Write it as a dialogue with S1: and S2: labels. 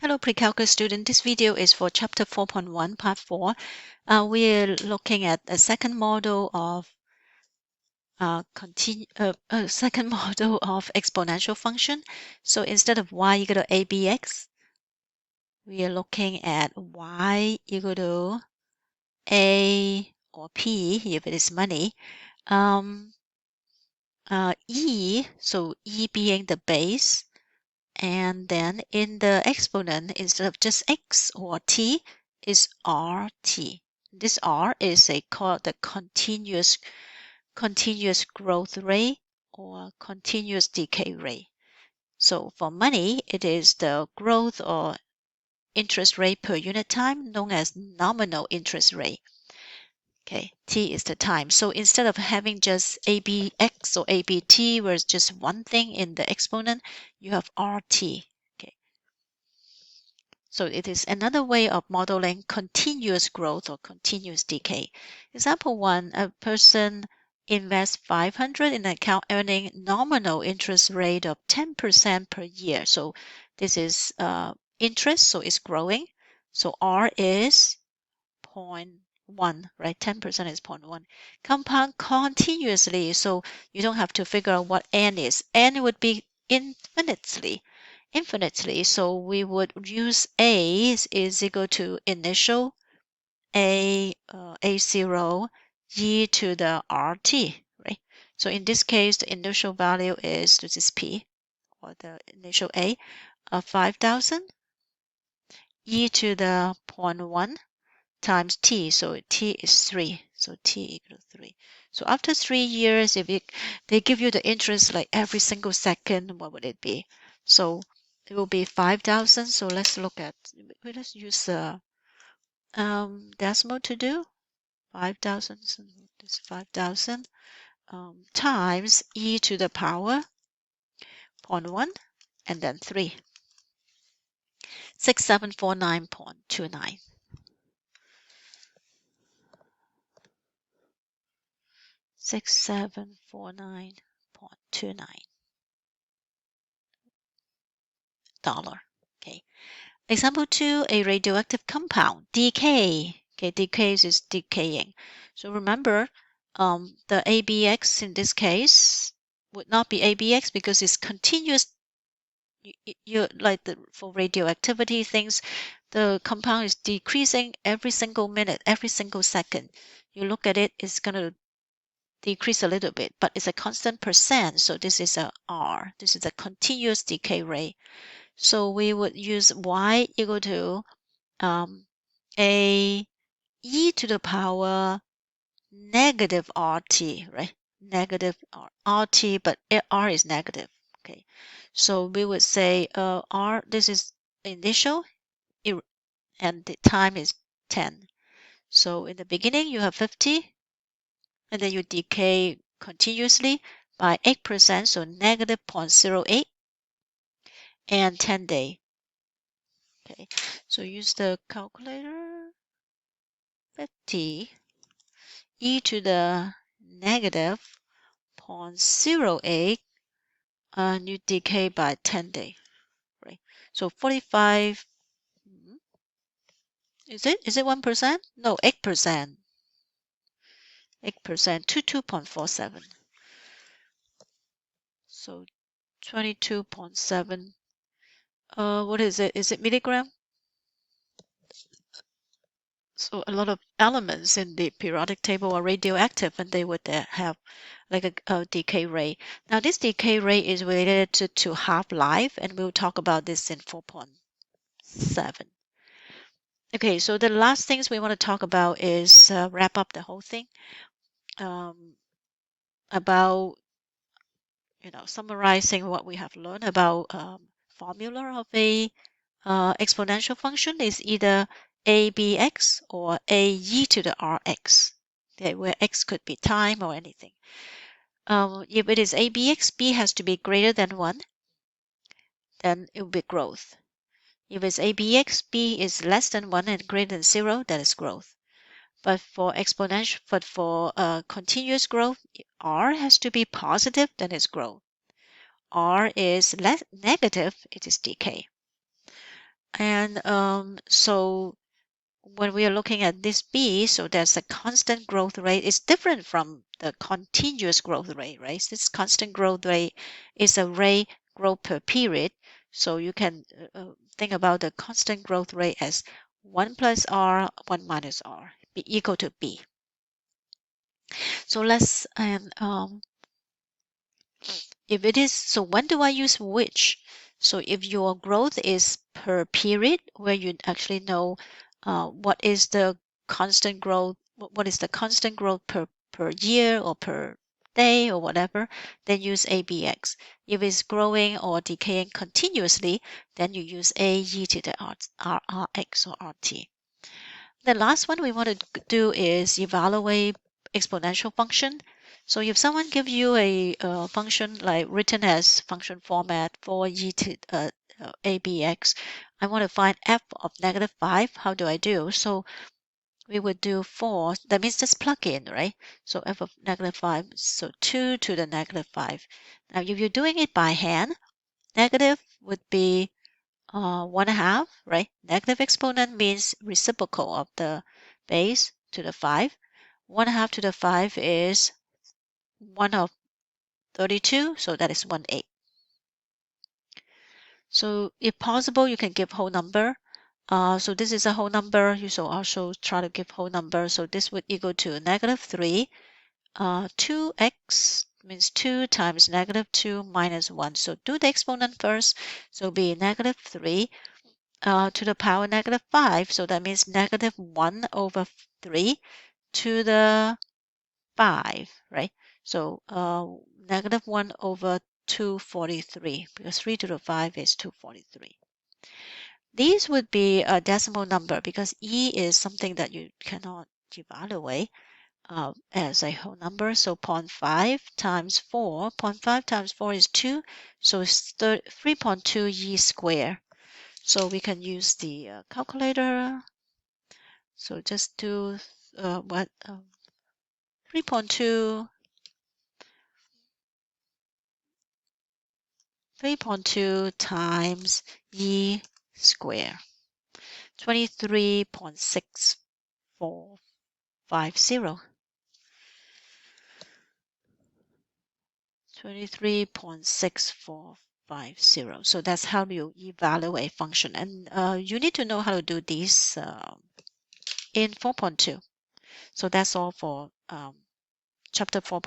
S1: Hello, Precalculus student. This video is for Chapter 4.1, Part 4. We're looking at a second model of exponential function. So instead of y equal to abx, we are looking at y equal to a or p if it is money. E, so e being the base. And then in the exponent, instead of just x or t, is rt. This r is called the continuous growth rate or continuous decay rate. So for money, it is the growth or interest rate per unit time, known as nominal interest rate. Okay, t is the time. So instead of having just abx or abt, where it's just one thing in the exponent, you have rt. Okay. So it is another way of modeling continuous growth or continuous decay. Example 1, a person invests 500 in an account earning nominal interest rate of 10% per year. So this is interest, so it's growing. So R is 0.1, right? 10% is 0.1. Compound continuously, so you don't have to figure out what n is. N would be infinitely. So we would use a is equal to initial a0 e to the rt, right? So in this case, the initial value is, this is p, or the initial a, of 5,000 e to the 0.1 times t, so t is 3, so t equal to 3. So after 3 years, if they give you the interest like every single second, what would it be? So it will be 5,000. So let's look at, let's use decimal to do 5,000. So this 5,000 times e to the power 0.1 and then 3. 6749.29. 6749.29 dollar. Okay. Example 2, a radioactive compound decay. Okay, decays is decaying. So remember, the ABX in this case would not be ABX because it's continuous. You like for radioactivity things, the compound is decreasing every single minute, every single second. You look at it, it's going to decrease a little bit, but it's a constant percent. So this is a R. This is a continuous decay rate. So we would use y equal to a e to the power negative RT, right? Negative RT, but R is negative. Okay. So we would say R, this is initial, and the time is 10. So in the beginning, you have 50, and then you decay continuously by 8%, so negative 0.08, and 10 day. Okay, so use the calculator. 50 e to the negative 0.08, and you decay by 10 day, right? So 45, is it 1%? No, 8%. 8% to 2.47. So 22.7. What is it? Is it milligram? So a lot of elements in the periodic table are radioactive, and they would have like a decay rate. Now this decay rate is related to half-life, and we'll talk about this in 4.7. Okay, so the last things we want to talk about is wrap up the whole thing about summarizing what we have learned about formula of a exponential function is either abx or ae to the rx, okay, where x could be time or anything. If it is abx, b has to be greater than 1, then it will be growth. If it's abx, b is less than 1 and greater than 0, that is growth. But for exponential, continuous growth, r has to be positive, then it's growth. R is less negative, it is decay. And so when we are looking at this B, so there's a constant growth rate. It's different from the continuous growth rate, right? This constant growth rate is a rate growth per period. So you can think about the constant growth rate as 1 plus R, 1 minus R, be equal to B. So let's, and if it is, so when do I use which? So if your growth is per period, where you actually know what is the constant growth, what is the constant growth per year or per day or whatever, then use ABX. If it's growing or decaying continuously, then you use AE to the RX or RT. The last one we want to do is evaluate exponential function. So if someone gives you a function like written as function format for e to ABX, I want to find f of -5. How do I do? So we would do 4. That means just plug in, right? So f of -5, so 2 to the -5. Now if you're doing it by hand, negative would be 1/2, right? Negative exponent means reciprocal of the base to the 5. 1/2 to the 5 is 1 of 32, so that is 1/8. So if possible, you can give whole number. So this is a whole number. You should also try to give whole number. So this would equal to -3. 2x means 2 times -2 minus 1. So do the exponent first. So be -3. To the power -5. So that means -1 over 3 to the 5, right? So -1 over 243, because 3 to the 5 is 243. These would be a decimal number because E is something that you cannot evaluate as a whole number. So 0.5 times 4, 0.5 times 4 is 2, so it's 3.2 E squared. So we can use the calculator. So just do 3.2 times E squared, 23.6450. 23.6450. So that's how you evaluate function. And you need to know how to do this in 4.2. So that's all for chapter 4.